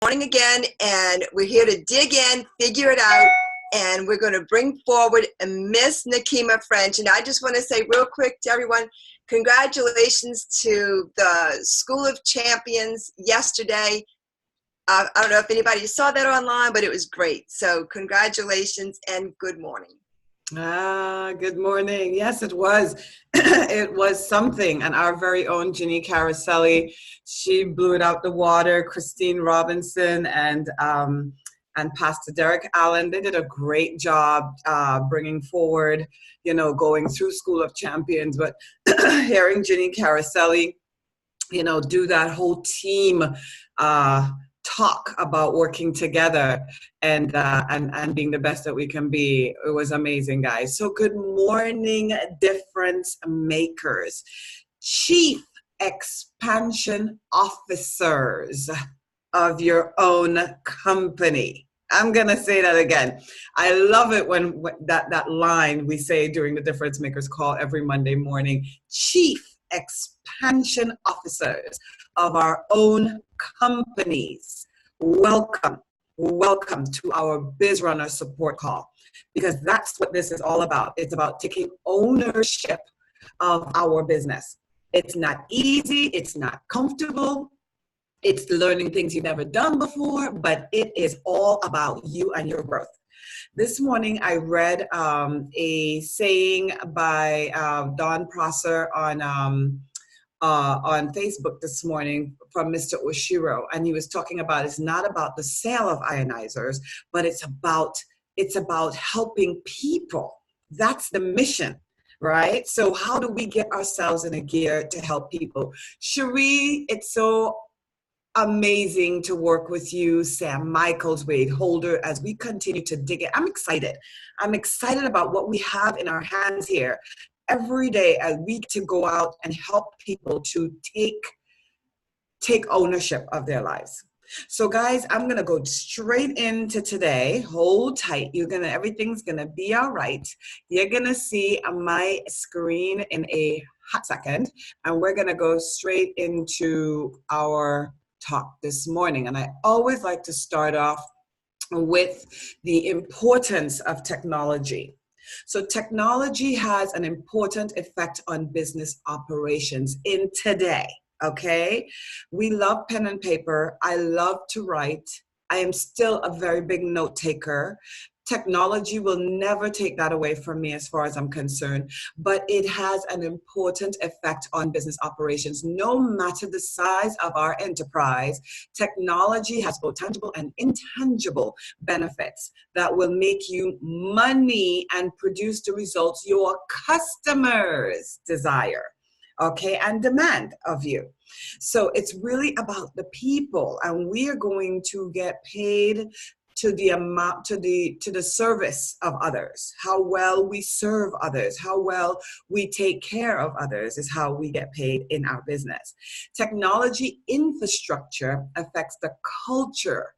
Morning again, and we're here to dig in, figure it out, and we're going to bring forward Miss Nakima French. And I just want to say real quick to everyone, congratulations to the School of Champions yesterday. I don't know if anybody saw that online, but it was great. So congratulations and good morning. Good morning. Yes, it was. It was something. And our very own Ginny Caroselli, she blew it out the water. Christine Robinson and Pastor Derek Allen, they did a great job bringing forward, going through School of Champions. But hearing Ginny Caroselli, do that whole team talk about working together and being the best that we can be. It was amazing, guys. So good morning, difference makers, chief expansion officers of your own company. I'm gonna say that again. I love it when that line we say during the difference makers call every Monday morning. Chief expansion officers of our own companies. Welcome to our Bizrunner support call, because that's what this is all about. It's about taking ownership of our business. It's not easy, it's not comfortable, it's learning things you've never done before, but it is all about you and your growth. This morning I read a saying by Don Prosser on Facebook this morning from Mr. Oshiro, and he was talking about it's not about the sale of ionizers, but it's about helping people. That's the mission, right? So how do we get ourselves in a gear to help people? Cherie, it's so amazing to work with you, Sam Michaels, Wade Holder, as we continue to dig it. I'm excited about what we have in our hands here every day, a week, to go out and help people to take ownership of their lives. So guys, I'm gonna go straight into today. Hold tight. Everything's gonna be all right. You're gonna see my screen in a hot second, and we're gonna go straight into our talk this morning. And I always like to start off with the importance of technology. So technology has an important effect on business operations in today, okay? We love pen and paper. I love to write. I am still a very big note taker. Technology will never take that away from me as far as I'm concerned, but it has an important effect on business operations. No matter the size of our enterprise, technology has both tangible and intangible benefits that will make you money and produce the results your customers desire, okay, and demand of you. So it's really about the people, and we are going to get paid to the service of others. How well we serve others, how well we take care of others is how we get paid in our business. Technology infrastructure affects the culture.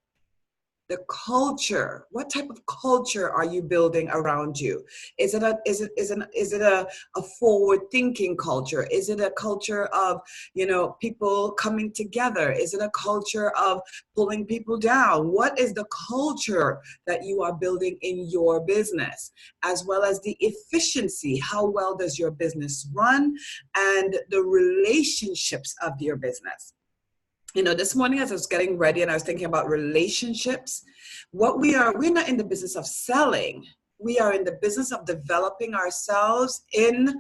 The culture. What type of culture are you building around you? Is it a forward-thinking culture? Is it a culture of people coming together? Is it a culture of pulling people down? What is the culture that you are building in your business, as well as the efficiency? How well does your business run, and the relationships of your business? This morning as I was getting ready and I was thinking about relationships, we're not in the business of selling. We are in the business of developing ourselves in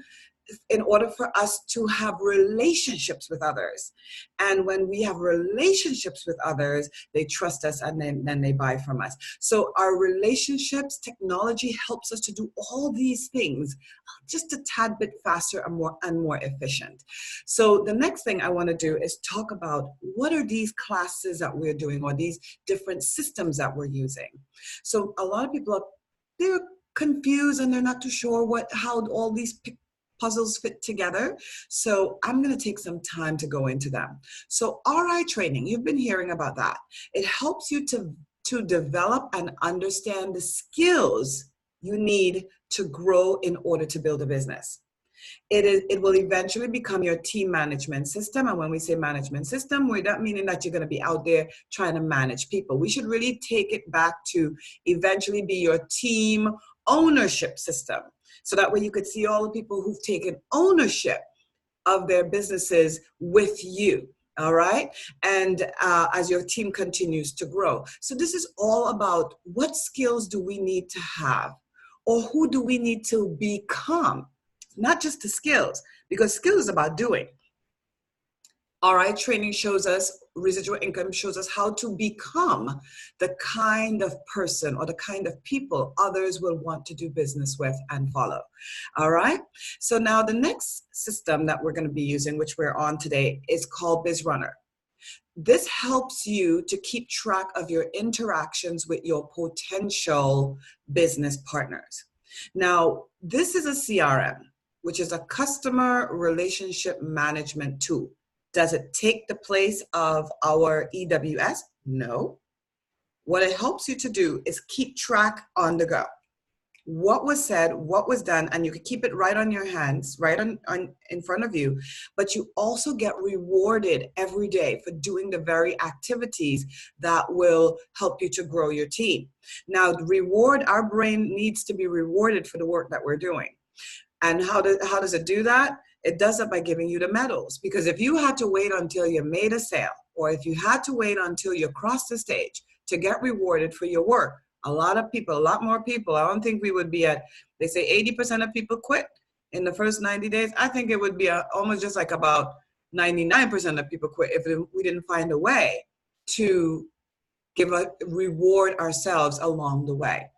order for us to have relationships with others. And when we have relationships with others, they trust us, and then they buy from us. So our relationships, technology helps us to do all these things just a tad bit faster and more efficient. So the next thing I want to do is talk about what are these classes that we're doing, or these different systems that we're using. So a lot of people they're confused and they're not too sure how all these puzzles fit together. So I'm going to take some time to go into them. So RI training, you've been hearing about that. It helps you to develop and understand the skills you need to grow in order to build a business. It will eventually become your team management system. And when we say management system, we're not meaning that you're going to be out there trying to manage people. We should really take it back to eventually be your team ownership system. So that way you could see all the people who've taken ownership of their businesses with you. All right. And as your team continues to grow. So this is all about what skills do we need to have, or who do we need to become? Not just the skills, because skill is about doing. All right, training shows us, residual income shows us how to become the kind of person or the kind of people others will want to do business with and follow. All right, so now the next system that we're going to be using, which we're on today, is called Bizrunner. This helps you to keep track of your interactions with your potential business partners. Now, this is a CRM, which is a customer relationship management tool. Does it take the place of our EWS? No. What it helps you to do is keep track on the go. What was said, what was done, and you can keep it right on your hands, right on in front of you, but you also get rewarded every day for doing the very activities that will help you to grow your team. Now, our brain needs to be rewarded for the work that we're doing. And how does it do that? It does it by giving you the medals. Because if you had to wait until you made a sale, or if you had to wait until you crossed the stage to get rewarded for your work, a lot more people, I don't think we would be at, they say 80% of people quit in the first 90 days. I think it would be almost just like about 99% of people quit if we didn't find a way to reward ourselves along the way.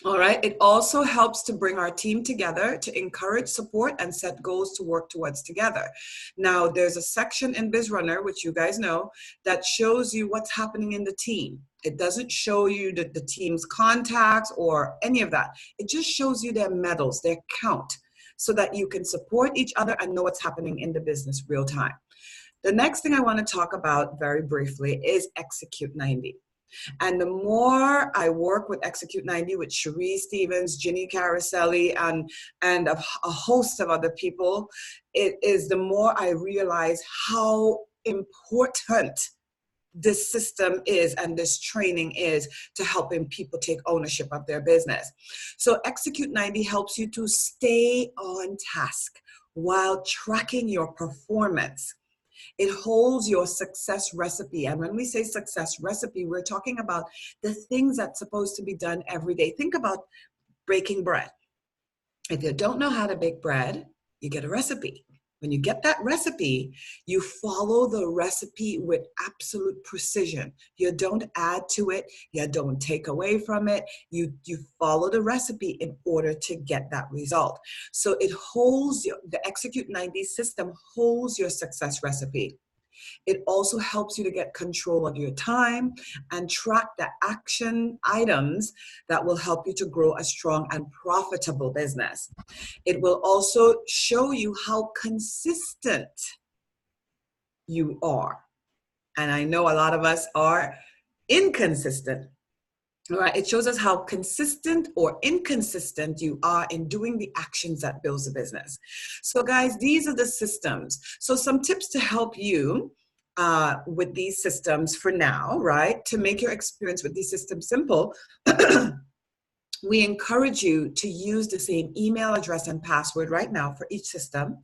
All right. It also helps to bring our team together, to encourage support and set goals to work towards together. Now, there's a section in Bizrunner, which you guys know, that shows you what's happening in the team. It doesn't show you the team's contacts or any of that. It just shows you their medals, their count, so that you can support each other and know what's happening in the business real time. The next thing I want to talk about very briefly is Execute 90. And the more I work with Execute 90 with Cherie Stevens, Ginny Caroselli, and a host of other people, it is the more I realize how important this system is and this training is to helping people take ownership of their business. So Execute 90 helps you to stay on task while tracking your performance. It holds your success recipe. And when we say success recipe, we're talking about the things that's supposed to be done every day. Think about baking bread. If you don't know how to bake bread, you get a recipe. When you get that recipe, you follow the recipe with absolute precision. You don't add to it. You don't take away from it. You follow the recipe in order to get that result. So it holds the Execute 90 system holds your success recipe. It also helps you to get control of your time and track the action items that will help you to grow a strong and profitable business. It will also show you how consistent you are. And I know a lot of us are inconsistent. All right, it shows us how consistent or inconsistent you are in doing the actions that builds a business. So guys, these are the systems. So some tips to help you with these systems for now, right? To make your experience with these systems simple, we encourage you to use the same email address and password right now for each system.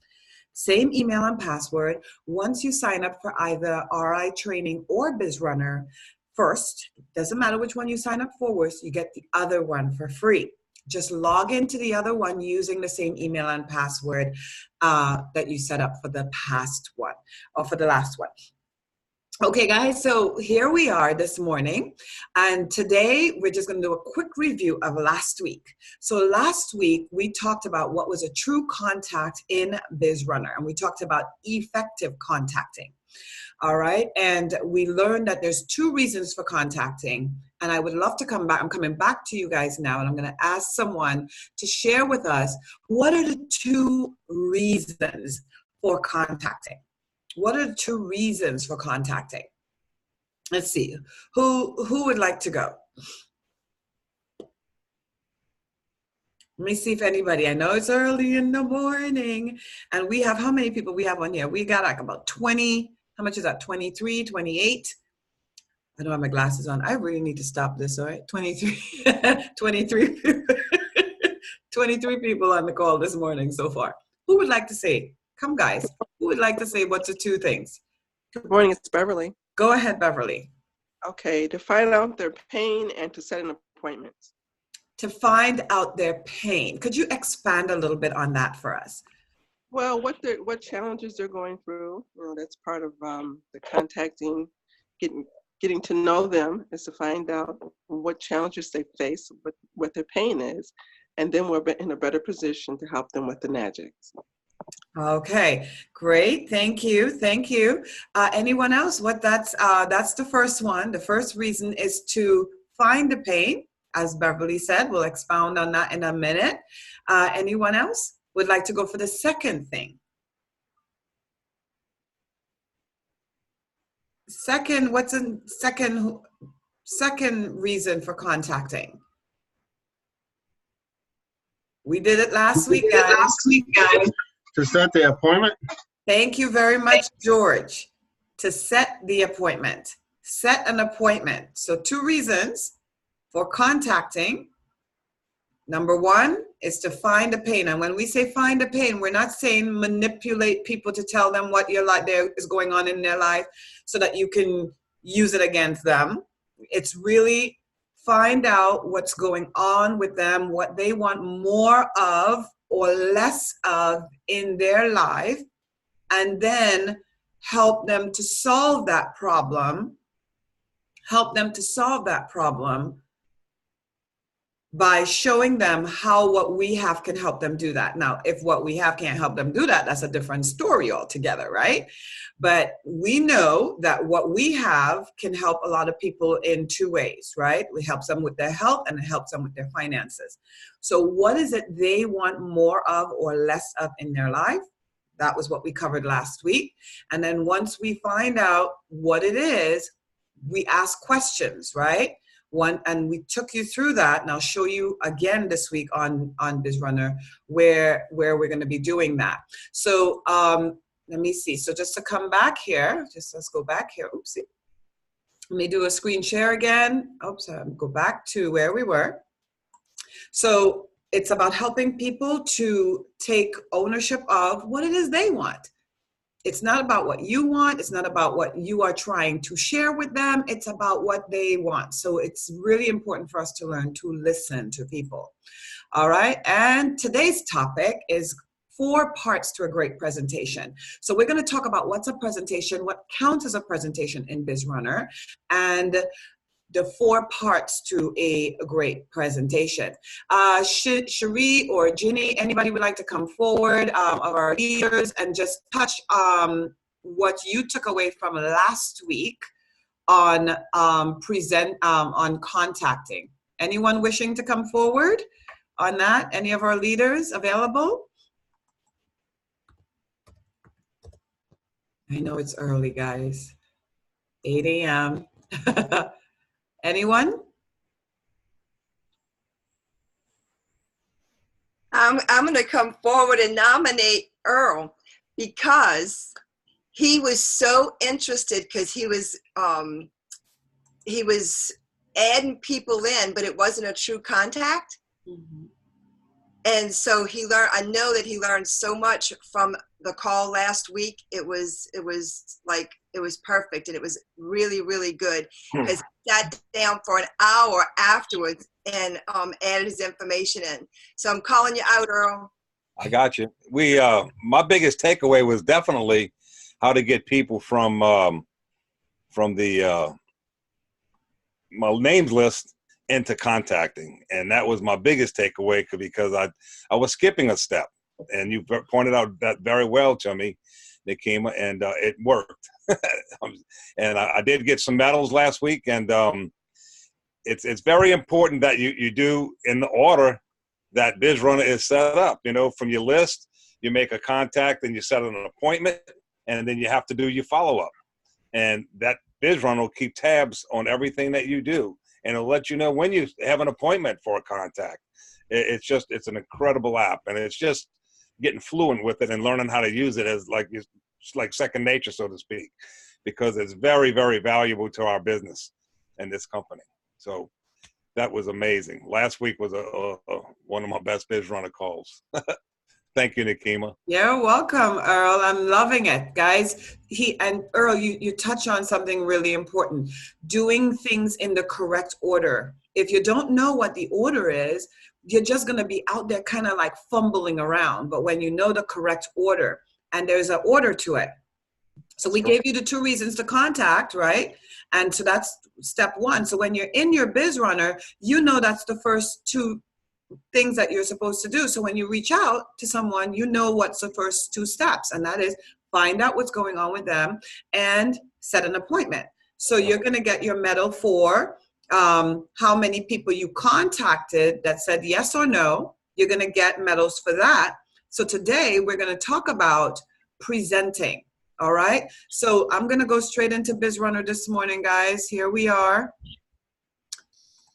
Same email and password. Once you sign up for either RI Training or Bizrunner, first, doesn't matter which one you sign up for, you get the other one for free. Just log into the other one using the same email and password that you set up for the past one or for the last one. Okay, guys, so here we are this morning, and today we're just going to do a quick review of last week. So last week, we talked about what was a true contact in Bizrunner, and we talked about effective contacting. All right, and we learned that there's 2 reasons for contacting, and I would love to come back. I'm coming back to you guys now, and I'm going to ask someone to share with us what are the 2 reasons for contacting. What are the 2 reasons for contacting? Let's see. Who would like to go? Let me see if anybody, I know it's early in the morning, and we have, how many people we have on here? We got like about 20, how much is that, 23, 28? I don't have my glasses on. I really need to stop this, all right? 23, 23, 23 people on the call this morning so far. Who would like to say? Come, guys. Who would like to say what's the two things? Good morning, it's Beverly. Go ahead, Beverly. Okay, to find out their pain and to set an appointment. To find out their pain. Could you expand a little bit on that for us? Well, what challenges they're going through. That's part of the contacting, getting to know them is to find out what challenges they face, what their pain is, and then we're in a better position to help them with the magics. Okay, great. Thank you. Thank you. Anyone else? That's the first one. The first reason is to find the pain. As Beverly said, we'll expound on that in a minute. Anyone else would like to go for the second thing? Second, what's a second reason for contacting? We did it last week, guys. To set the appointment? Thank you very much, George. To set the appointment. Set an appointment. So 2 reasons for contacting. Number 1 is to find a pain. And when we say find a pain, we're not saying manipulate people to tell them what there is going on in their life so that you can use it against them. It's really find out what's going on with them, what they want more of or less of in their life, and then help them to solve that problem. Help them to solve that problem by showing them how what we have can help them do that. Now, if what we have can't help them do that, that's a different story altogether, right? But we know that what we have can help a lot of people in 2 ways, right? We help them with their health and it helps them with their finances. So what is it they want more of or less of in their life? That was what we covered last week. And then once we find out what it is, we ask questions, right? And we took you through that, and I'll show you again this week on Bizrunner where we're going to be doing that. So let me see. So just to come back here, let's go back here. Oopsie. Let me do a screen share again. Oops, go back to where we were. So it's about helping people to take ownership of what it is they want. It's not about what you want. It's not about what you are trying to share with them. It's about what they want. So it's really important for us to learn to listen to people. All right. And today's topic is 4 parts to a great presentation. So we're going to talk about what's a presentation, what counts as a presentation in Bizrunner, and the 4 parts to a great presentation. Cherie or Ginny, anybody would like to come forward of our leaders and just touch what you took away from last week on on contacting. Anyone wishing to come forward on that? Any of our leaders available? I know it's early, guys. 8 a.m. Anyone? I'm going to come forward and nominate Earl because he was so interested because he was adding people in, but it wasn't a true contact. Mm-hmm. And so he learned, I know that he learned so much from the call last week. It was perfect. And it was really, really good because he sat down for an hour afterwards and added his information in. So I'm calling you out, Earl. I got you. My biggest takeaway was definitely how to get people from the my names list into contacting, and that was my biggest takeaway because I was skipping a step, and you pointed out that very well to me, Nikema, and it worked. And I did get some medals last week, and it's very important that you do in the order that Bizrunner is set up. From your list, you make a contact, and you set an appointment, and then you have to do your follow-up, and that Bizrunner will keep tabs on everything that you do. and it'll let you know when you have an appointment for a contact. It's an incredible app, and it's just getting fluent with it and learning how to use it as like second nature, so to speak, because it's very, very valuable to our business and this company. So that was amazing. Last week was one of my best Bizrunner calls. Thank you, Nikema. You're welcome, Earl. I'm loving it, guys. Earl, you touch on something really important, doing things in the correct order. If you don't know what the order is, you're just going to be out there kind of like fumbling around. But when you know the correct order, and there's an order to it. So we gave you the 2 reasons to contact, right? And so that's step 1. So when you're in your Bizrunner, you know that's the first 2 things that you're supposed to do. So when you reach out to someone, you know what's the first 2 steps, and that is find out what's going on with them and set an appointment. So you're going to get your medal for how many people you contacted that said yes or no. You're going to get medals for that. So today we're going to talk about presenting. All right. So I'm going to go straight into Bizrunner this morning, guys. Here we are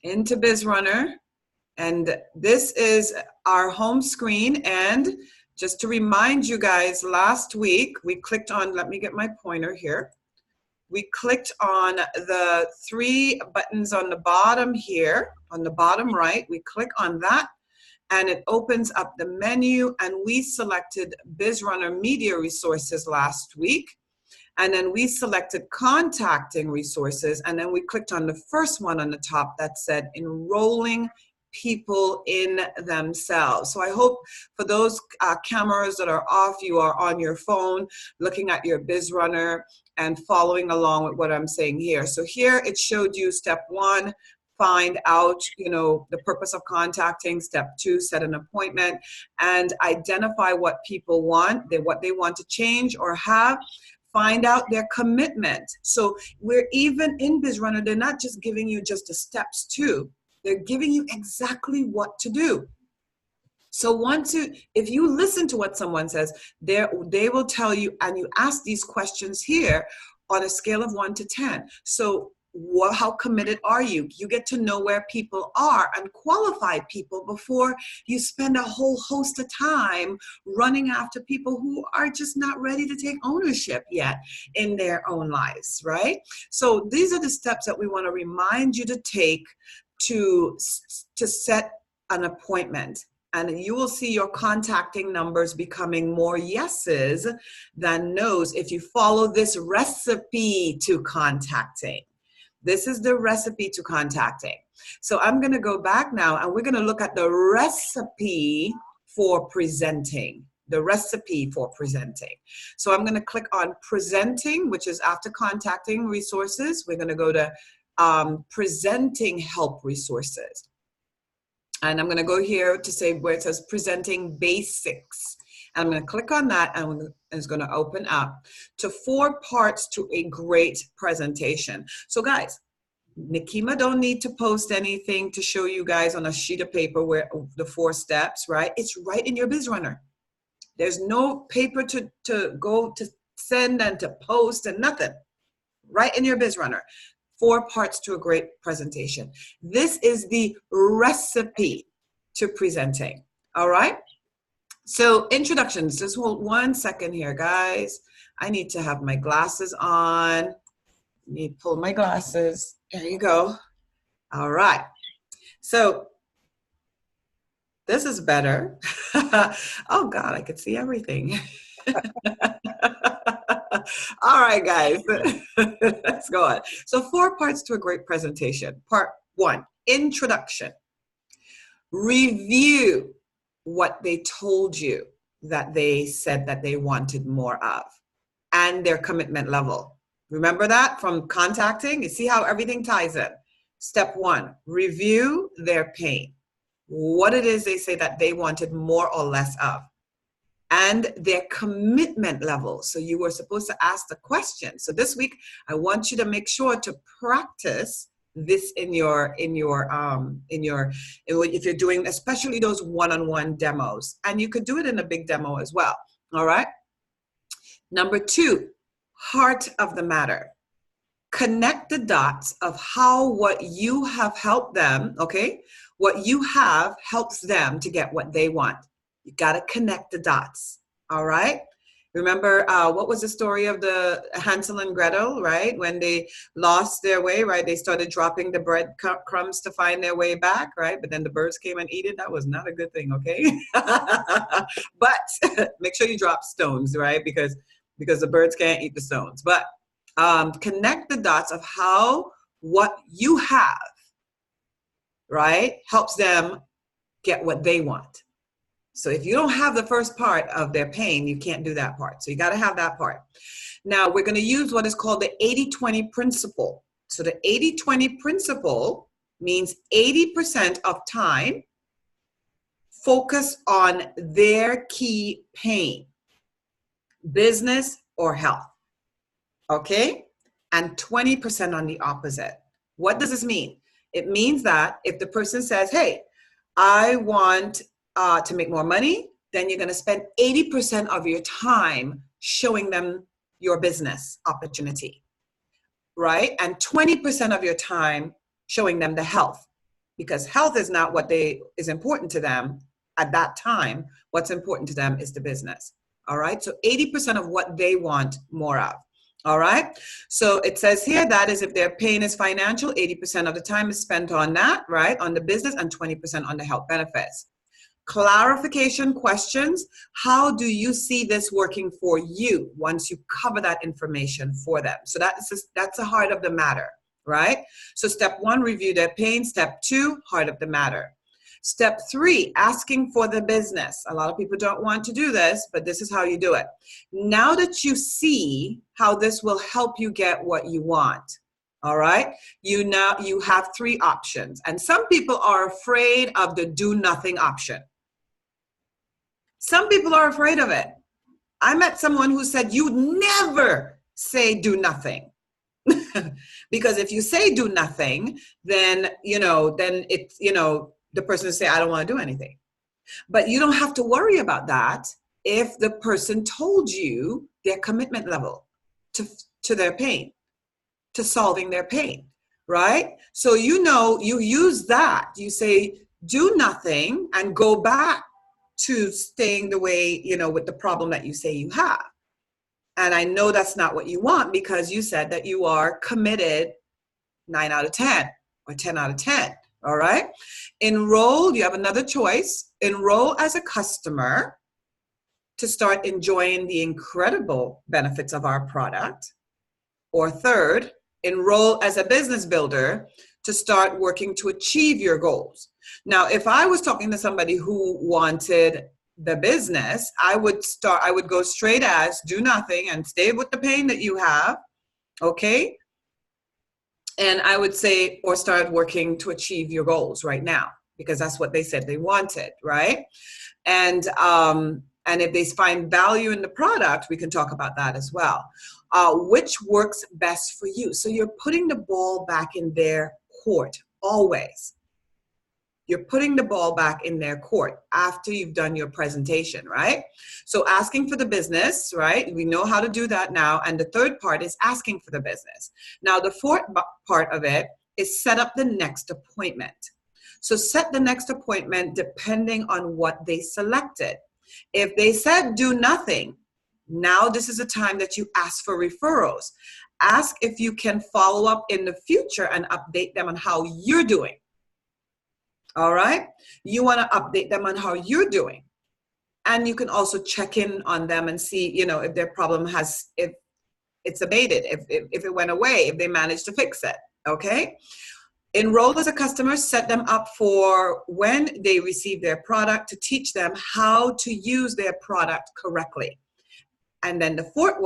into Bizrunner. And this is our home screen. And just to remind you guys, last week we clicked on, let me get my pointer here. We clicked on the 3 buttons on the bottom here, on the bottom right. We click on that and it opens up the menu, and we selected Bizrunner Media Resources last week. And then we selected contacting resources, and then we clicked on the first one on the top that said enrolling people in themselves. So I hope for those cameras that are off, you are on your phone looking at your Bizrunner and following along with what I'm saying here. So here it showed you step 1, find out, the purpose of contacting. Step 2, set an appointment and identify what people want, what they want to change or have. Find out their commitment. So we're even in Bizrunner, they're not just giving you just the steps too. They're giving you exactly what to do. So if you listen to what someone says, they will tell you, and you ask these questions here on a scale of 1 to 10. So how committed are you? You get to know where people are and qualify people before you spend a whole host of time running after people who are just not ready to take ownership yet in their own lives, right? So these are the steps that we want to remind you to take to set an appointment. And you will see your contacting numbers becoming more yeses than nos if you follow this recipe to contacting. This is the recipe to contacting. So I'm going to go back now, and we're going to look at the recipe for presenting. The recipe for presenting. So I'm going to click on presenting, which is after contacting resources. We're going to go to presenting help resources. And I'm going to go here to say where it says presenting basics. And I'm going to click on that, and it's going to open up to 4 parts to a great presentation. So guys, Nikema don't need to post anything to show you guys on a sheet of paper where the 4 steps, right? It's right in your Bizrunner. There's no paper to go to send and to post and nothing. Right in your Bizrunner. 4 parts to a great presentation. This is the recipe to presenting. All right. So introductions, just hold 1 second here, guys. I need to have my glasses on. I need to pull my glasses. There you go. All right. So this is better. Oh God, I could see everything. All right, guys, let's go on. So 4 parts to a great presentation. Part 1, introduction. Review what they told you that they said that they wanted more of and their commitment level. Remember that from contacting? You see how everything ties in. Step 1, review their pain. What it is they say that they wanted more or less of. And their commitment level. So you were supposed to ask the question. So this week, I want you to make sure to practice this if you're doing, especially those one-on-one demos. And you could do it in a big demo as well. All right. Number 2, heart of the matter. connect the dots of how what you have helped them, okay? What you have helps them to get what they want. You got to connect the dots, all right? Remember, what was the story of the Hansel and Gretel, right? When they lost their way, right? They started dropping the bread crumbs to find their way back, right? But then the birds came and eat it. That was not a good thing, okay? But make sure you drop stones, right? Because the birds can't eat the stones. But connect the dots of how what you have, right, helps them get what they want. So if you don't have the first part of their pain, you can't do that part. So you got to have that part. Now we're going to use what is called the 80-20 principle. So the 80-20 principle means 80% of time focus on their key pain, business or health. Okay? And 20% on the opposite. What does this mean? It means that if the person says, hey, I want to make more money, then you're going to spend 80% of your time showing them your business opportunity, right? And 20% of your time showing them the health, because health is not what is important to them at that time. What's important to them is the business, all right? So 80% of what they want more of. All right. So it says here that is if their pain is financial, 80% of the time is spent on that, right? On the business, and 20% on the health benefits. Clarification questions. How do you see this working for you once you cover that information for them? So that's the heart of the matter, right? So step 1, review their pain. Step 2, heart of the matter. Step 3, asking for the business. A lot of people don't want to do this, but this is how you do it. Now that you see how this will help you get what you want, all right, you have 3 options. And some people are afraid of the do nothing option. Some people are afraid of it. I met someone who said, you never say do nothing. Because if you say do nothing, then, the person will say, I don't want to do anything. But you don't have to worry about that if the person told you their commitment level to their pain, to solving their pain, right? So you use that. You say, do nothing and go back to staying the way, with the problem that you say you have. And I know that's not what you want, because you said that you are committed 9 out of 10 or 10 out of 10. All right. Enroll, you have another choice. Enroll as a customer to start enjoying the incredible benefits of our product. Or third, enroll as a business builder to start working to achieve your goals. Now, if I was talking to somebody who wanted the business, I would go straight as do nothing and stay with the pain that you have. Okay. And I would say, or start working to achieve your goals right now, because that's what they said they wanted, right? And if they find value in the product, we can talk about that as well. Which works best for you? So you're putting the ball back in their court, always. You're putting the ball back in their court after you've done your presentation, right? So asking for the business, right? We know how to do that now. And the third part is asking for the business. Now, the fourth part of it is set up the next appointment. So set the next appointment depending on what they selected. If they said do nothing, now this is a time that you ask for referrals. Ask if you can follow up in the future and update them on how you're doing. All right. You want to update them on how you're doing. And you can also check in on them and see, if their problem if it's abated, if it went away, if they managed to fix it. Okay. Enroll as a customer, set them up for when they receive their product to teach them how to use their product correctly. And then the third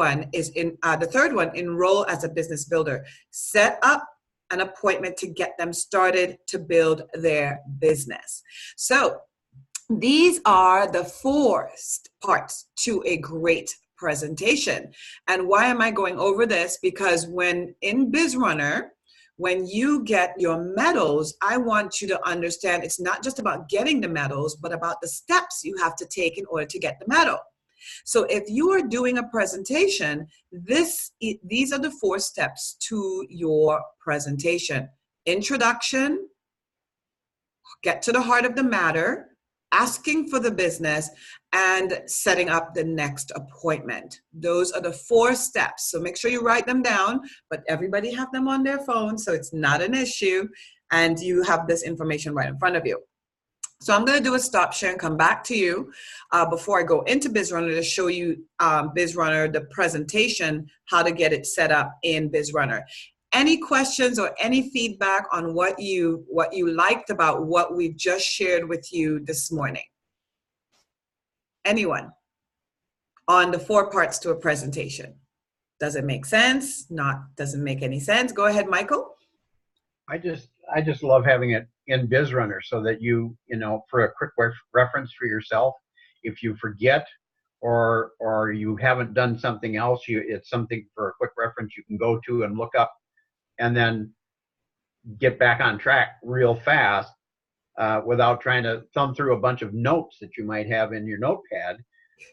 one, enroll as a business builder. Set up an appointment to get them started to build their business. So these are the 4 parts to a great presentation. And why am I going over this? Because when in Bizrunner, when you get your medals, I want you to understand it's not just about getting the medals, but about the steps you have to take in order to get the medal. So if you are doing a presentation, these are the 4 steps to your presentation. Introduction, get to the heart of the matter, asking for the business, and setting up the next appointment. Those are the 4 steps. So make sure you write them down, but everybody have them on their phone, so it's not an issue, and you have this information right in front of you. So I'm going to do a stop share and come back to you before I go into Bizrunner to show you Bizrunner, the presentation, how to get it set up in Bizrunner. Any questions or any feedback on what you liked about what we've just shared with you this morning? Anyone on the 4 parts to a presentation? Does it make sense? Doesn't make any sense? Go ahead, Michael. I just love having it in Bizrunner so that you know, for a quick reference for yourself, if you forget or you haven't done something else, it's something for a quick reference you can go to and look up and then get back on track real fast without trying to thumb through a bunch of notes that you might have in your notepad.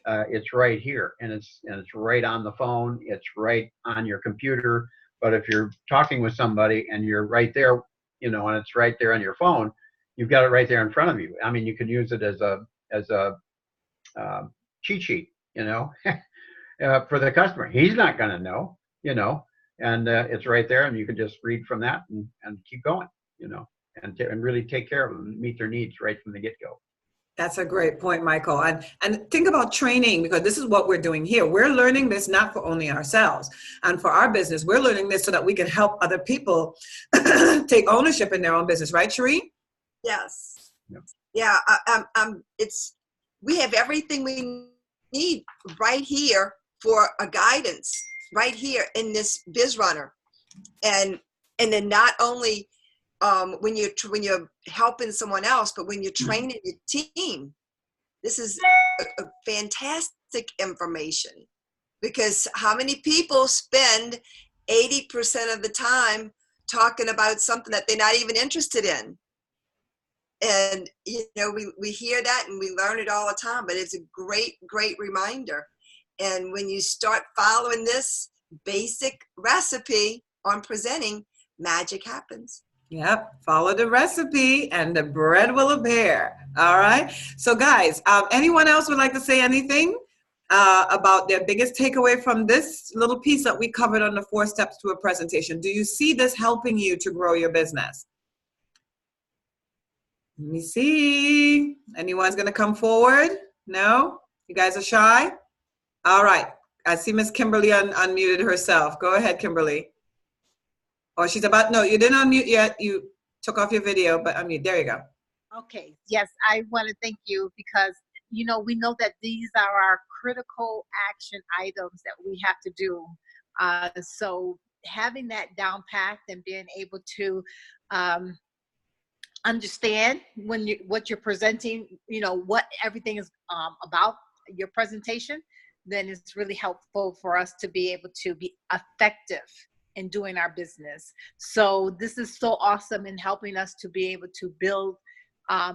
It's right here, and it's right on the phone. It's right on your computer. But if you're talking with somebody and you're right there, you know, and it's right there on your phone, you've got it right there in front of you. I mean, you can use it as a cheat sheet, you know, for the customer. He's not going to know, you know, and it's right there, and you can just read from that and keep going, you know, and really take care of them, meet their needs right from the get-go. That's a great point, Michael. And think about training, because this is what we're doing here. We're learning this not for only ourselves and for our business. We're learning this so that we can help other people take ownership in their own business. Right, Cherie? Yes. Yep. Yeah. We have everything we need right here for a guidance right here in this Bizrunner. And then not only when you're helping someone else, but when you're training your team, this is a fantastic information, because how many people spend 80% of the time talking about something that they're not even interested in? And, you know, we hear that and we learn it all the time, but it's a great, great reminder. And when you start following this basic recipe on presenting, magic happens. Yep, follow the recipe and the bread will appear. All right. So guys, anyone else would like to say anything about their biggest takeaway from this little piece that we covered on the 4 steps to a presentation? Do you see this helping you to grow your business? Let me see. Anyone's going to come forward? No? You guys are shy? All right. I see Miss Kimberly unmuted herself. Go ahead, Kimberly. Oh, she's about, no, you didn't unmute yet. You took off your video, but unmute. There you go. Okay. Yes, I want to thank you because, you know, we know that these are our critical action items that we have to do. So having that down packed and being able to understand what you're presenting, you know, what everything is about your presentation, then it's really helpful for us to be able to be effective in doing our business. So this is so awesome in helping us to be able to build.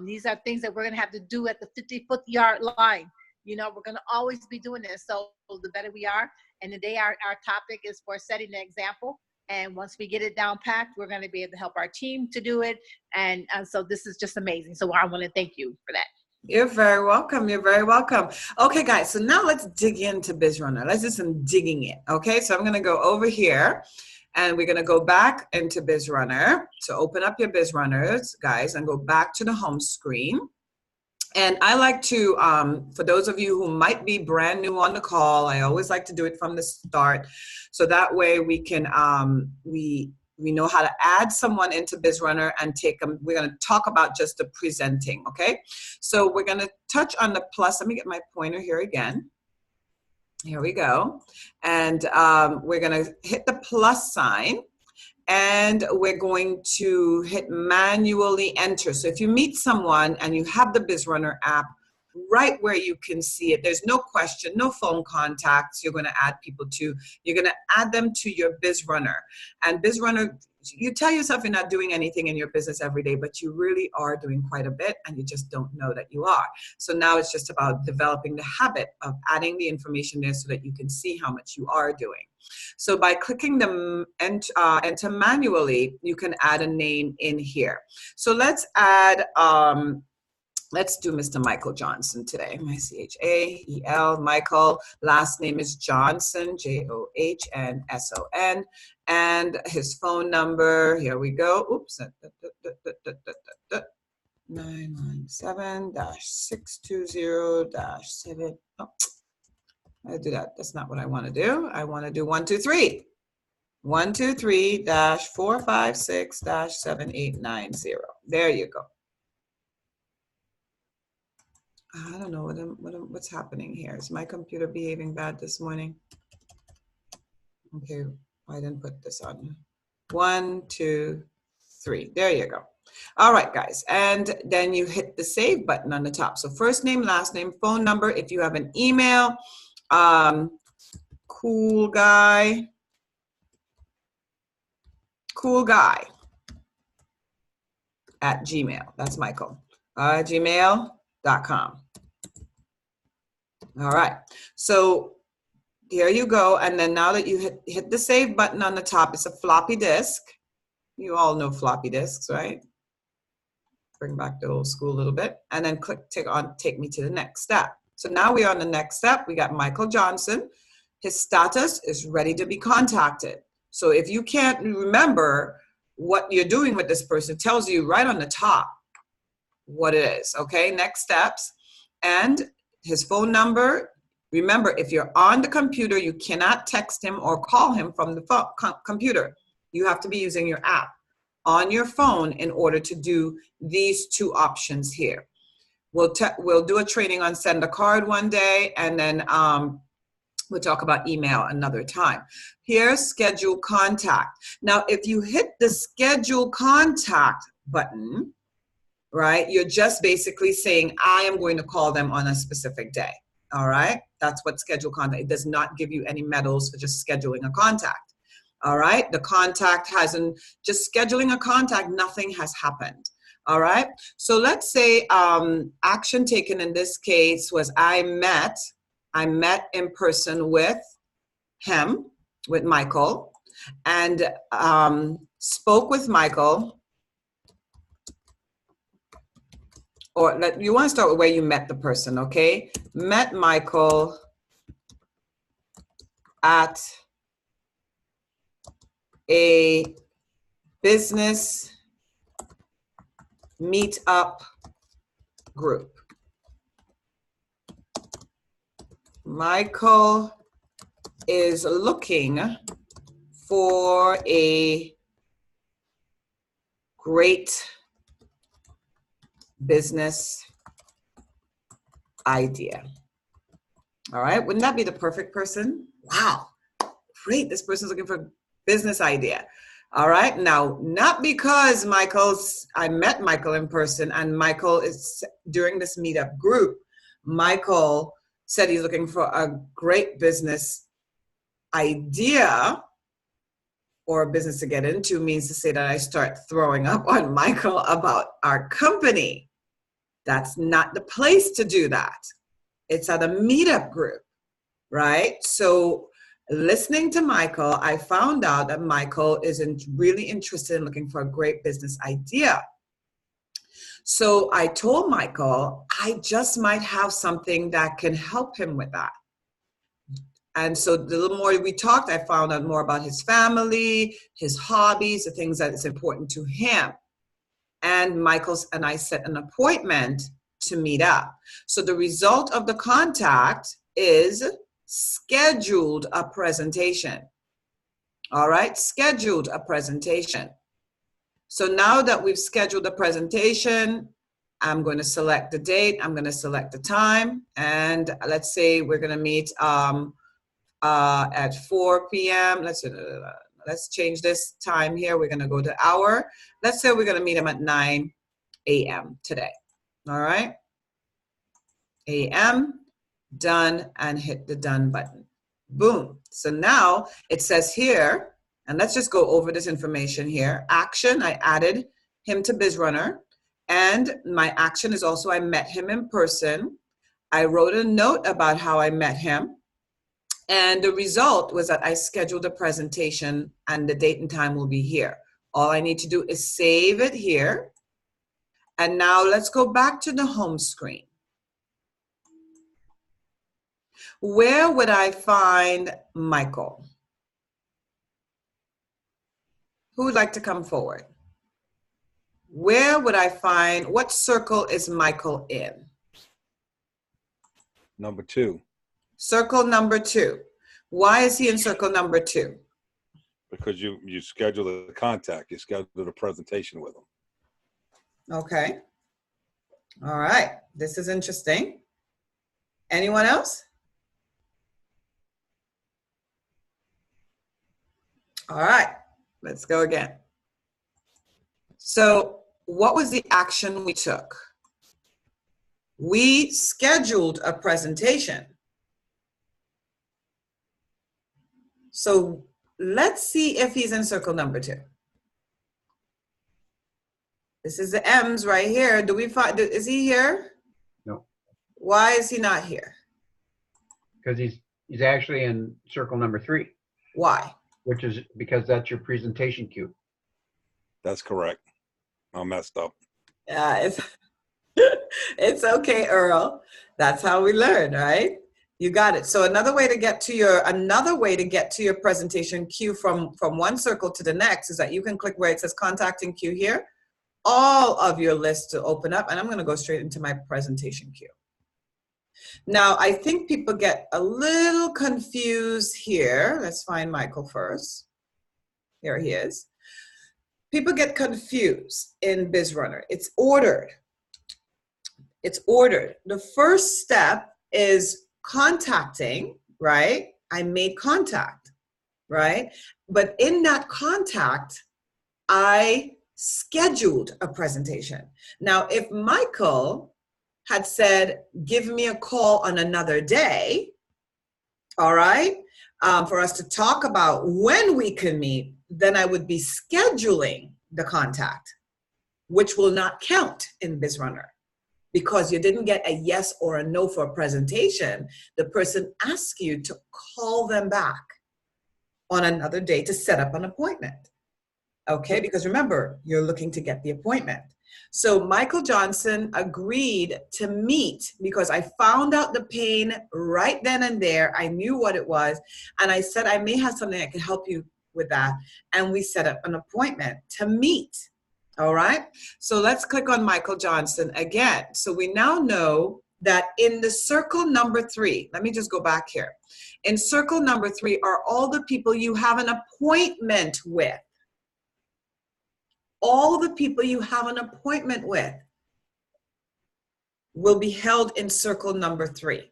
These are things that we're going to have to do at the 50-foot yard line. You know, we're going to always be doing this. So the better we are. And today our topic is for setting an example. And once we get it down packed, we're going to be able to help our team to do it. And so this is just amazing. So I want to thank you for that. You're very welcome. You're very welcome. Okay, guys. So now let's dig into Bizrunner. Let's do some digging in. Okay, so I'm going to go over here and we're going to go back into Bizrunner. So open up your Bizrunners, guys, and go back to the home screen. And I like to, for those of you who might be brand new on the call, I always like to do it from the start. So that way we can, we know how to add someone into Bizrunner and take them. We're going to talk about just the presenting, okay? So we're going to touch on the plus. Let me get my pointer here again. Here we go. And we're going to hit the plus sign. And we're going to hit manually enter. So if you meet someone and you have the Bizrunner app right where you can see it, there's no question, no phone contacts you're going to add people to. You're going to add them to your Bizrunner. And Bizrunner you tell yourself you're not doing anything in your business every day, but you really are doing quite a bit and you just don't know that you are. So now it's just about developing the habit of adding the information there so that you can see how much you are doing. So by clicking the enter manually, you can add a name in here. So let's add, let's do Mr. Michael Johnson today. M-I-C-H-A-E-L, Michael. Last name is Johnson, J-O-H-N-S-O-N. And his phone number, here we go. Oops. 917-620-7. Oh, I do that. That's not what I want to do. I want to do 123. 123-456-7890. There you go. I don't know what's happening here. Is my computer behaving bad this morning? Okay, I didn't put this on. 1, 2, 3. There you go. All right, guys. And then you hit the save button on the top. So first name, last name, phone number. If you have an email, cool guy at Gmail. That's Michael. Gmail.com. All right, so here you go. And then now that you hit the save button on the top, it's a floppy disk. You all know floppy disks, right? Bring back the old school a little bit. And then click take me to the next step. So now we're on the next step. We got Michael Johnson. His status is ready to be contacted. So if you can't remember what you're doing with this person, it tells you right on the top what it is. Okay, next steps. And his phone number. Remember, if you're on the computer, you cannot text him or call him from the computer. You have to be using your app on your phone in order to do these two options here. We'll do a training on send a card one day, and then we'll talk about email another time. Here's schedule contact. Now, if you hit the schedule contact button, right, you're just basically saying, I am going to call them on a specific day. All right, that's what schedule contact. It does not give you any medals for just scheduling a contact. All right, the contact hasn't, just scheduling a contact, nothing has happened. All right, so let's say action taken in this case was I met in person with him, with Michael, and spoke with Michael. Or you want to start with where you met the person, okay? Met Michael at a business meetup group. Michael is looking for a great business idea. All right, wouldn't that be the perfect person? Wow, great, this person's looking for a business idea. All right, now, not because I met Michael in person and Michael is, during this meetup group, Michael said he's looking for a great business idea or a business to get into, means to say that I start throwing up on Michael about our company. That's not the place to do that. It's at a meetup group, right? So listening to Michael, I found out that Michael isn't really interested in looking for a great business idea. So I told Michael, I just might have something that can help him with that. And so the little more we talked, I found out more about his family, his hobbies, the things that is important to him. And Michael and I set an appointment to meet up. So the result of the contact is scheduled a presentation. All right, scheduled a presentation. So now that we've scheduled a presentation, I'm going to select the date, I'm going to select the time, and let's say we're going to meet at 4 p.m. Let's change this time here. We're going to go to hour. Let's say we're going to meet him at 9 a.m. today. All right. a.m. Done, and hit the done button. Boom. So now it says here, And let's just go over this information here. Action, I added him to Bizrunner. And my action is also I met him in person. I wrote a note about how I met him. And the result was that I scheduled a presentation and the date and time will be here. All I need to do is save it here. And now let's go back to the home screen. Where would I find Michael? Who would like to come forward? Where would I find, what circle is Michael in? Number 2. Circle number 2. Why is he in circle number 2? Because you scheduled a contact, you scheduled a presentation with him. Okay. All right. This is interesting. Anyone else? All right. Let's go again. So what was the action we took? We scheduled a presentation. So let's see if he's in circle number 2. This is the M's right here. Do we find, is he here? No. Why is he not here? Because he's actually in circle number 3, Why? which is because that's your presentation cue. That's correct. I messed up. Yeah, it's okay, Earl. That's how we learn, right? You got it. So another way to get to your presentation cue from one circle to the next is that you can click where it says contacting cue here. All of your lists to open up, and I'm going to go straight into my presentation queue. Now, I think people get a little confused here. Let's find Michael first. Here he is. People get confused in Bizrunner. It's ordered. It's ordered. The first step is contacting, right? I made contact, right? But in that contact, I scheduled a presentation. Now, if Michael had said, give me a call on another day, all right, for us to talk about when we can meet, then I would be scheduling the contact, which will not count in Bizrunner because you didn't get a yes or a no for a presentation. The person asked you to call them back on another day to set up an appointment. Okay, because remember, you're looking to get the appointment. So Michael Johnson agreed to meet because I found out the pain right then and there. I knew what it was. And I said, I may have something that can help you with that. And we set up an appointment to meet. All right. So let's click on Michael Johnson again. So we now know that in the circle number 3, let me just go back here. In circle number 3 are all the people you have an appointment with. All the people you have an appointment with will be held in circle number 3.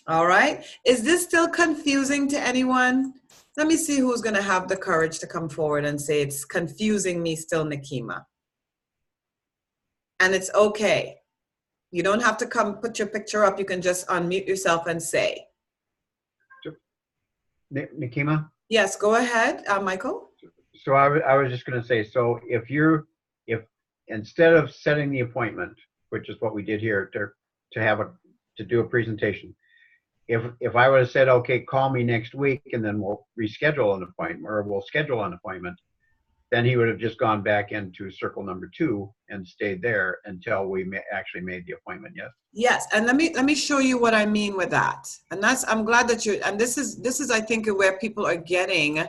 All right. Is this still confusing to anyone? Let me see who's going to have the courage to come forward and say it's confusing me still, Nikema. And it's okay. You don't have to come put your picture up. You can just unmute yourself and say. Nikema? Yes, go ahead, Michael. So I was just going to say, so if instead of setting the appointment, which is what we did here to do a presentation, if I would have said, okay, call me next week and then we'll reschedule an appointment or we'll schedule an appointment, then he would have just gone back into circle number 2 and stayed there until we actually made the appointment. Yes. Yes, and let me show you what I mean with that. And I'm glad that and this is I think where people are getting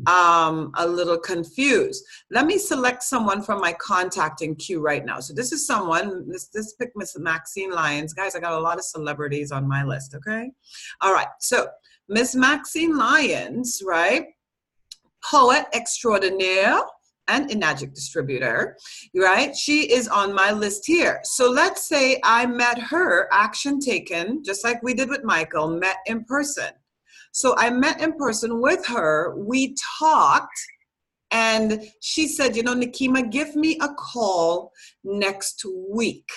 a little confused. Let me select someone from my contacting queue right now. So this is someone, this pick Miss Maxine Lyons. Guys, I got a lot of celebrities on my list, okay? All right, so Miss Maxine Lyons, right? Poet extraordinaire and Enagic distributor, right? She is on my list here. So let's say I met her, action taken, just like we did with Michael, met in person. So I met in person with her, we talked, and she said, you know, Nikema, give me a call next week.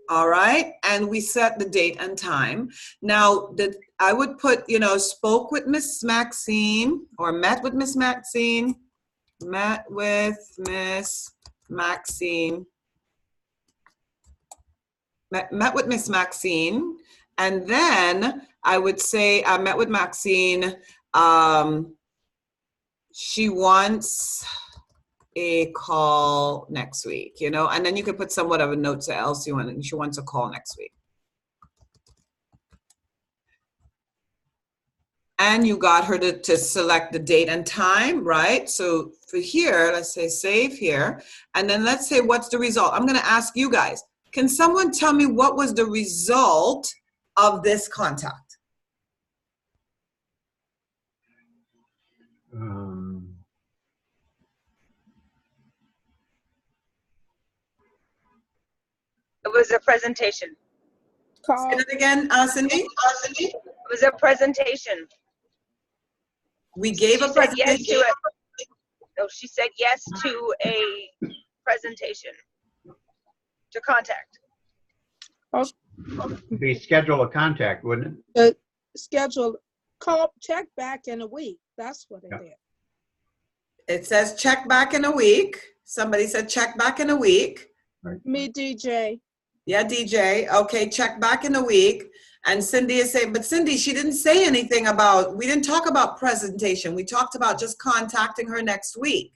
All right, and we set the date and time. Now, I would put, spoke with Miss Maxine, or met with Miss Maxine, met with Miss Maxine, met with Miss Maxine, and then I would say I met with Maxine. She wants a call next week, and then you could put somewhat of a note to Elsie when she wants a call next week. And you got her to select the date and time, right? So for here, let's say save here. And then let's say, what's the result? I'm going to ask you guys, can someone tell me what was the result of this contact? It was a presentation. Say that again, Cindy? It was a presentation. We gave a presentation. Yes to it. No, she said yes to a presentation. To contact. Be schedule a contact, wouldn't it? Schedule, check back in a week. That's what it is. It says check back in a week. Somebody said check back in a week. Right. Me, DJ. Yeah, DJ. Okay, check back in a week. And Cindy is saying, but Cindy, she didn't say anything about, we didn't talk about presentation. We talked about just contacting her next week.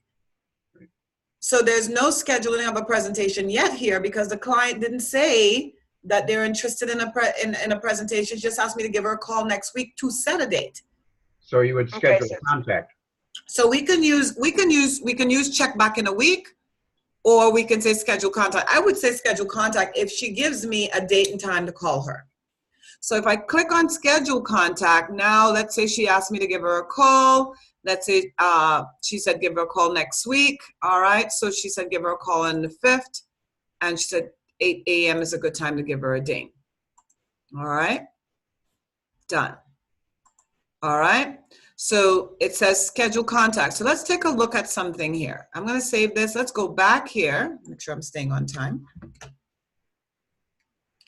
So there's no scheduling of a presentation yet here because the client didn't say that they're interested in a presentation. She just asked me to give her a call next week to set a date. So you would schedule a contact. So we can use check back in a week, or we can say schedule contact. I would say schedule contact if she gives me a date and time to call her. So if I click on schedule contact, now let's say she asked me to give her a call. Let's say she said give her a call next week. All right, so she said give her a call on the 5th. And she said 8 a.m. is a good time to give her a date. All right, done. All right, so it says schedule contact. So let's take a look at something here. I'm gonna save this. Let's go back here. Make sure I'm staying on time.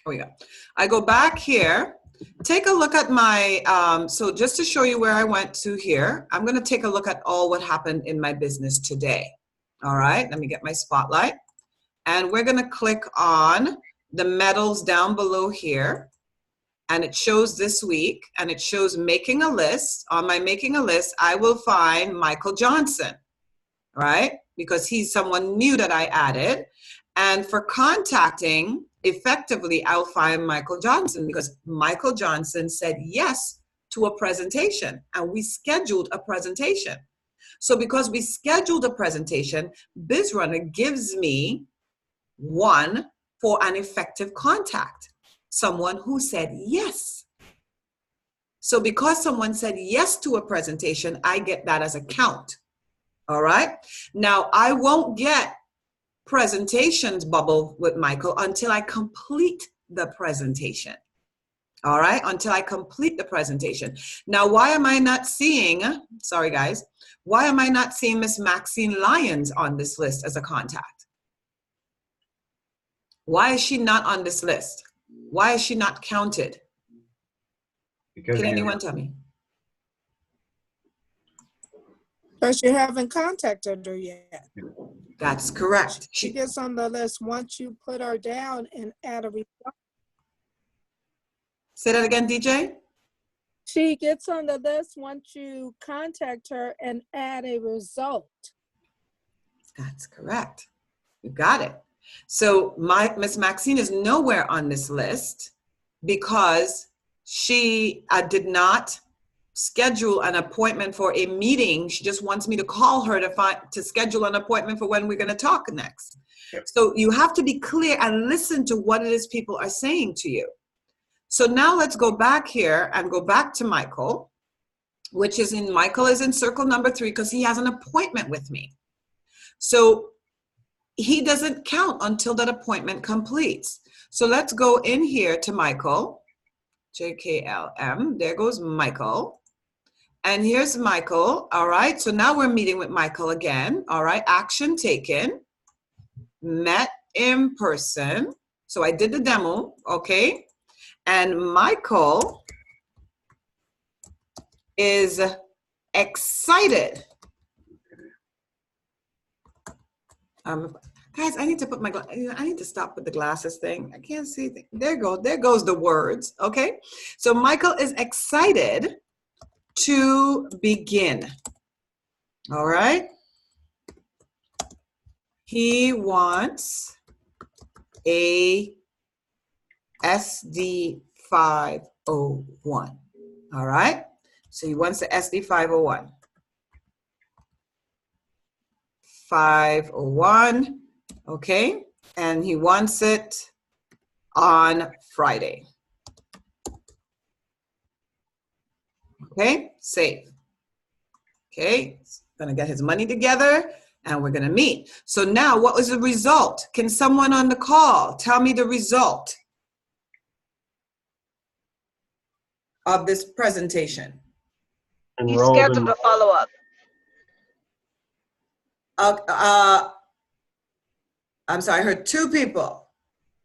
Here we go. I go back here. Take a look at my, so just to show you where I went to here, I'm gonna take a look at all what happened in my business today. All right, let me get my spotlight. And we're gonna click on the medals down below here. And it shows this week, and it shows making a list. On my making a list, I will find Michael Johnson, right? Because he's someone new that I added. And for contacting, effectively, I'll find Michael Johnson because Michael Johnson said yes to a presentation, and we scheduled a presentation. So because we scheduled a presentation, Bizrunner gives me one for an effective contact. Someone who said yes. So because someone said yes to a presentation, I get that as a count. All right. Now I won't get presentations bubble with Michael until I complete the presentation. All right. Until I complete the presentation. Now, why am I not seeing, sorry guys, why am I not seeing Miss Maxine Lyons on this list as a contact? Why is she not on this list? Why is she not counted? Because Can anyone tell me? Because you haven't contacted her yet. That's correct. She gets on the list once you put her down and add a result. Say that again, DJ? She gets on the list once you contact her and add a result. That's correct. You got it. So Miss Maxine is nowhere on this list because she did not schedule an appointment for a meeting. She just wants me to call her to schedule an appointment for when we're going to talk next. Yep. So you have to be clear and listen to what it is people are saying to you. So now let's go back here and go back to Michael, Michael is in circle number 3 because he has an appointment with me. So he doesn't count until that appointment completes. So let's go in here to Michael, JKLM, there goes Michael. And here's Michael, all right? So now we're meeting with Michael again, all right? Action taken, met in person. So I did the demo, okay? And Michael is excited. Guys, I need to put my, I need to stop with the glasses thing. I can't see. There goes the words, okay? So Michael is excited to begin, all right? He wants a SD501, all right? So he wants the SD501. 501, okay? And he wants it on Friday. Okay, save. Okay, he's gonna get his money together and we're gonna meet. So now what was the result? Can someone on the call tell me the result of this presentation? He scheduled a follow-up. I'm sorry, I heard 2 people.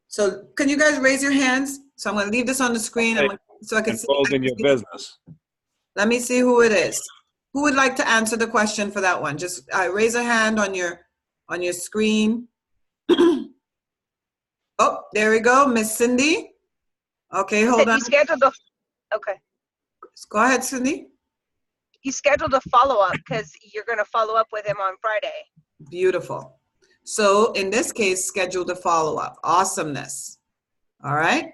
So can you guys raise your hands? So I'm gonna leave this on the screen so I can see. Involved in your business. Let me see who it is. Who would like to answer the question for that one? Just raise a hand on your screen. Oh, there we go, Miss Cindy. Okay, hold on. He scheduled a, okay. Go ahead, Cindy. He scheduled a follow-up because you're going to follow up with him on Friday. Beautiful. So in this case, scheduled a follow-up. Awesomeness. All right.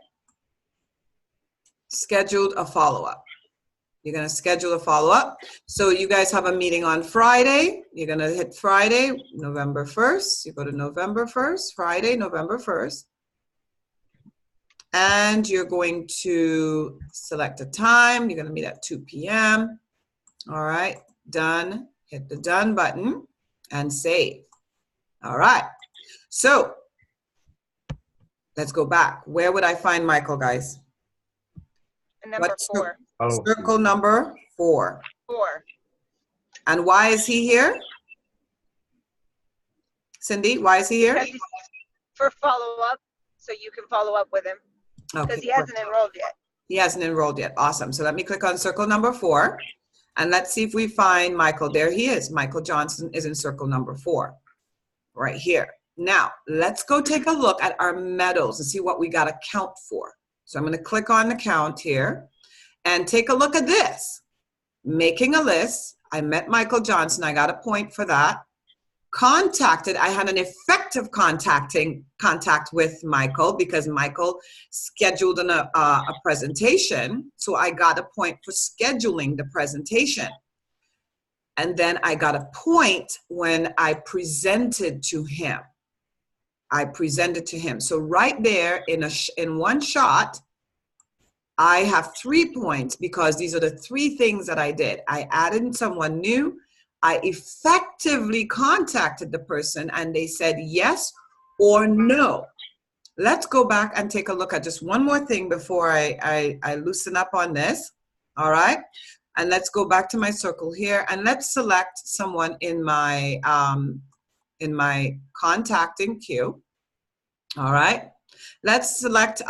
Scheduled a follow-up. You're going to schedule a follow-up. So you guys have a meeting on Friday. You're going to hit Friday, November 1st. You go to November 1st, Friday, November 1st. And you're going to select a time. You're going to meet at 2 p.m. All right, done. Hit the done button and save. All right. So let's go back. Where would I find Michael, guys? Number 4. Circle number 4. 4. And why is he here? Cindy, why is he here? For follow-up, so you can follow up with him. Because he hasn't enrolled yet. He hasn't enrolled yet. Awesome. So let me click on circle number 4. And let's see if we find Michael. There he is. Michael Johnson is in circle number 4. Right here. Now, let's go take a look at our medals and see what we got to count for. So I'm going to click on the count here and take a look at this. Making a list. I met Michael Johnson. I got a point for that. Contacted. I had an effective contact with Michael because Michael scheduled a presentation. So I got a point for scheduling the presentation. And then I got a point when I presented to him. So right there in one shot, I have 3 points because these are the 3 things that I did. I added someone new. I effectively contacted the person and they said yes or no. Let's go back and take a look at just one more thing before I loosen up on this. All right. And let's go back to my circle here and let's select someone in my contacting queue. All right. Let's select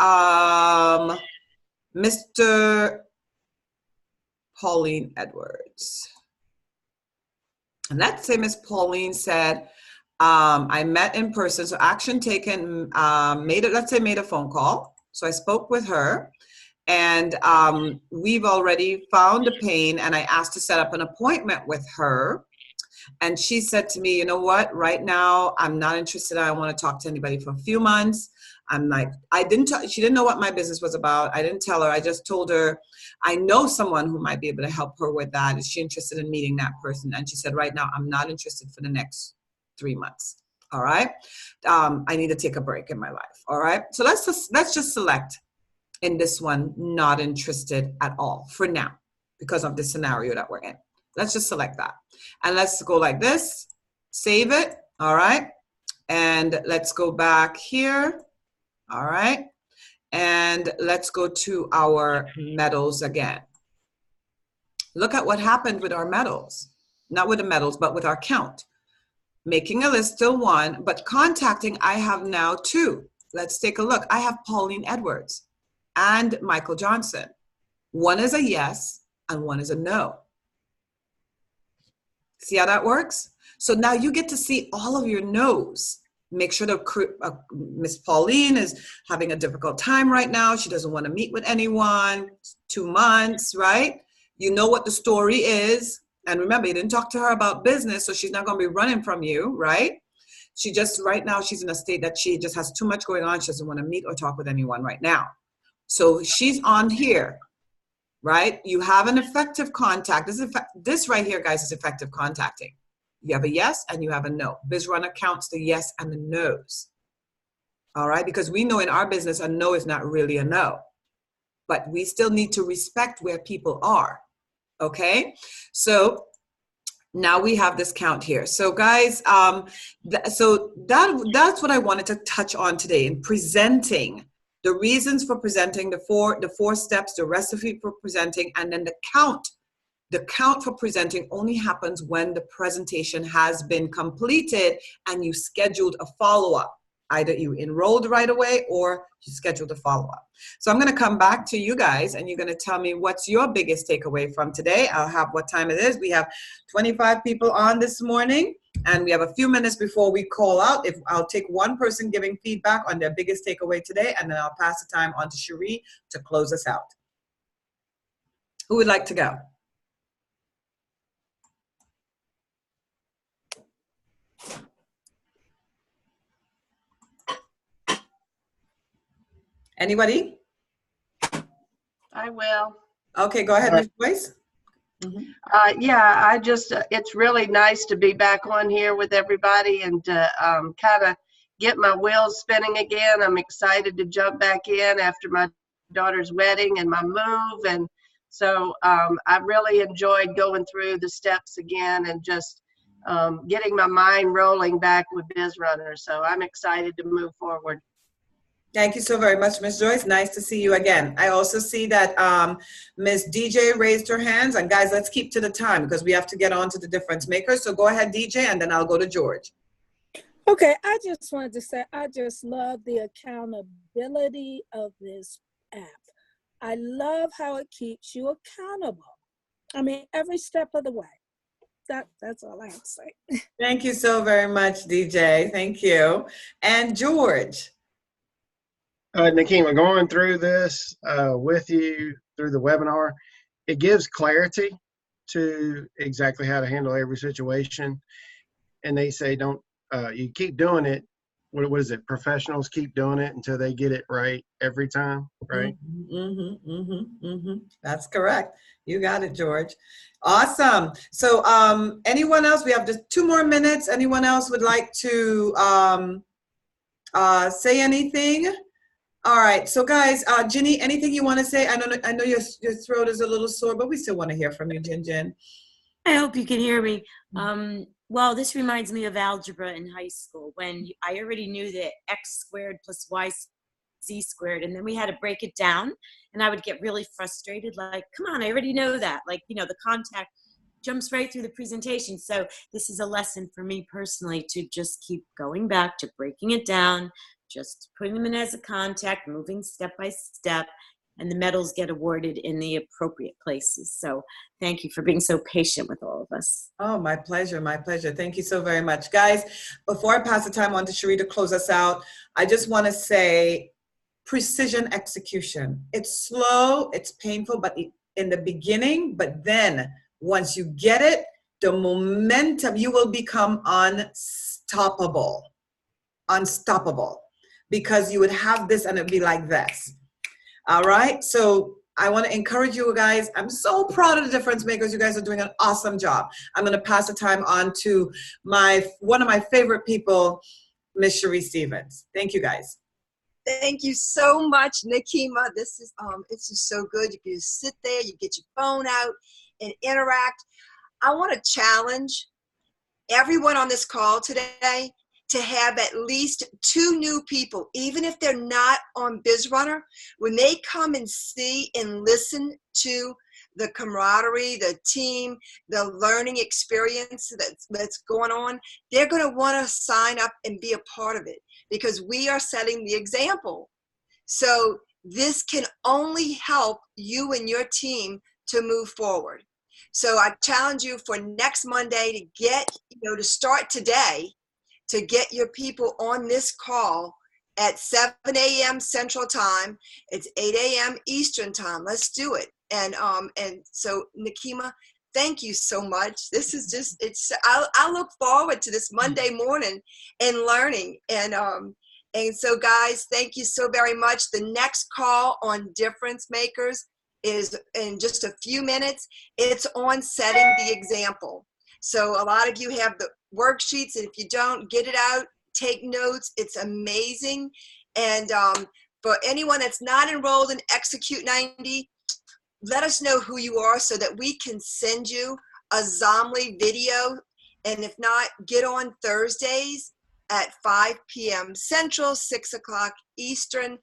Mr. Pauline Edwards. And let's say Miss Pauline said, I met in person, so action taken, made a phone call. So I spoke with her and we've already found a pain and I asked to set up an appointment with her. And she said to me, you know what, right now, I'm not interested. I don't want to talk to anybody for a few months. I'm like, she didn't know what my business was about. I didn't tell her. I just told her, I know someone who might be able to help her with that. Is she interested in meeting that person? And she said, right now, I'm not interested for the next 3 months. All right. I need to take a break in my life. All right. So let's just select in this one, not interested at all for now because of the scenario that we're in. Let's just select that. And let's go like this, save it. All right. And let's go back here. All right. And let's go to our medals again. Look at what happened with our medals. Not with the medals, but with our count. Making a list, still 1, but contacting, I have now 2. let's take a look. I have Pauline Edwards and Michael Johnson. One is a yes and one is a no. See how that works? So now you get to see all of your no's. Make sure that Miss Pauline is having a difficult time right now. She doesn't want to meet with anyone. 2 months, right? You know what the story is. And remember, you didn't talk to her about business, so she's not going to be running from you, right? She just, right now, she's in a state that she just has too much going on. She doesn't want to meet or talk with anyone right now. So she's on here, right? You have an effective contact. This right here, guys, is effective contacting. You have a yes and you have a no. Bizrunner counts the yes and the no's. All right? Because we know in our business, a no is not really a no. But we still need to respect where people are. Okay? So now we have this count here. So guys, that's what I wanted to touch on today in presenting. The reasons for presenting, the four steps, the recipe for presenting, and then the count. The count for presenting only happens when the presentation has been completed and you scheduled a follow-up. Either you enrolled right away or you scheduled a follow-up. So I'm going to come back to you guys and you're going to tell me what's your biggest takeaway from today. I'll have what time it is. We have 25 people on this morning and we have a few minutes before we call out. I'll take one person giving feedback on their biggest takeaway today and then I'll pass the time on to Cherie to close us out. Who would like to go? Anybody? I will. Okay, go ahead, Ms. Joyce. Yeah, it's really nice to be back on here with everybody and to kind of get my wheels spinning again. I'm excited to jump back in after my daughter's wedding and my move. And so I really enjoyed going through the steps again and just getting my mind rolling back with Bizrunner. So I'm excited to move forward. Thank you so very much, Ms. Joyce. Nice to see you again. I also see that Ms. DJ raised her hands. And guys, let's keep to the time because we have to get on to the difference makers. So go ahead, DJ, and then I'll go to George. Okay, I just wanted to say I just love the accountability of this app. I love how it keeps you accountable. I mean, every step of the way. That's all I have to say. Thank you so very much, DJ. Thank you. And George. Nikema, going through this with you through the webinar, it gives clarity to exactly how to handle every situation. And they say, don't, you keep doing it. What is it? Professionals keep doing it until they get it right every time, right? That's correct. You got it, George. Awesome. So anyone else? We have just 2 more minutes. Anyone else would like to say anything? All right, so guys, Ginny, anything you want to say? I know your throat is a little sore, but we still want to hear from you, Jen. I hope you can hear me. Well, this reminds me of algebra in high school when I already knew that x squared plus y z squared, and then we had to break it down, and I would get really frustrated, like, come on, I already know that. Like, you know, the contact jumps right through the presentation. So this is a lesson for me personally to just keep going back to breaking it down, just putting them in as a contact, moving step by step, and the medals get awarded in the appropriate places. So thank you for being so patient with all of us. Oh, my pleasure, my pleasure. Thank you so very much. Guys, before I pass the time on to Cherie to close us out, I just want to say precision execution. It's slow, it's painful, but in the beginning, but then once you get it, the momentum, you will become unstoppable. Because you would have this and it'd be like this. All right, so I want to encourage you guys. I'm so proud of the difference makers. You guys are doing an awesome job. I'm going to pass the time on to one of my favorite people, Miss Cherie Stevens. Thank you, guys. Thank you so much, Nikema. This is it's just so good. You can just sit there, you get your phone out and interact. I want to challenge everyone on this call today to have at least 2 new people, even if they're not on Bizrunner, when they come and see and listen to the camaraderie, the team, the learning experience that's going on, they're going to want to sign up and be a part of it because we are setting the example. So this can only help you and your team to move forward. So I challenge you for next Monday to get, to start today, to get your people on this call at 7 a.m. Central Time. It's 8 a.m. Eastern Time. Let's do it. And so Nekima, thank you so much. This is just, I look forward to this Monday morning and learning. And so guys, thank you so very much. The next call on Difference Makers is in just a few minutes. It's on setting the example. So a lot of you have the worksheets, and if you don't, get it out, take notes. It's amazing. And for anyone that's not enrolled in Execute 90, let us know who you are so that we can send you a Zomly video. And if not, get on Thursdays at 5 p.m. Central, 6 o'clock Eastern.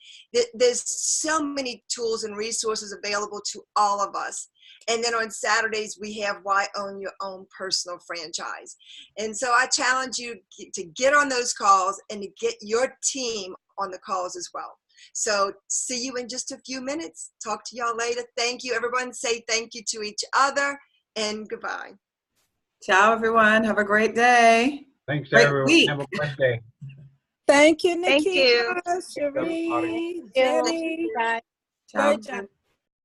There's so many tools and resources available to all of us. And then on Saturdays, we have Why Own Your Own Personal Franchise. And so I challenge you to get on those calls and to get your team on the calls as well. So see you in just a few minutes. Talk to y'all later. Thank you, everyone. Say thank you to each other and goodbye. Ciao, everyone. Have a great day. Thanks, Great everyone. week. Have a blessed day. Thank you, Thank you. Nikita, Cherie, Yeah. Jenny. Bye. Ciao. Great job.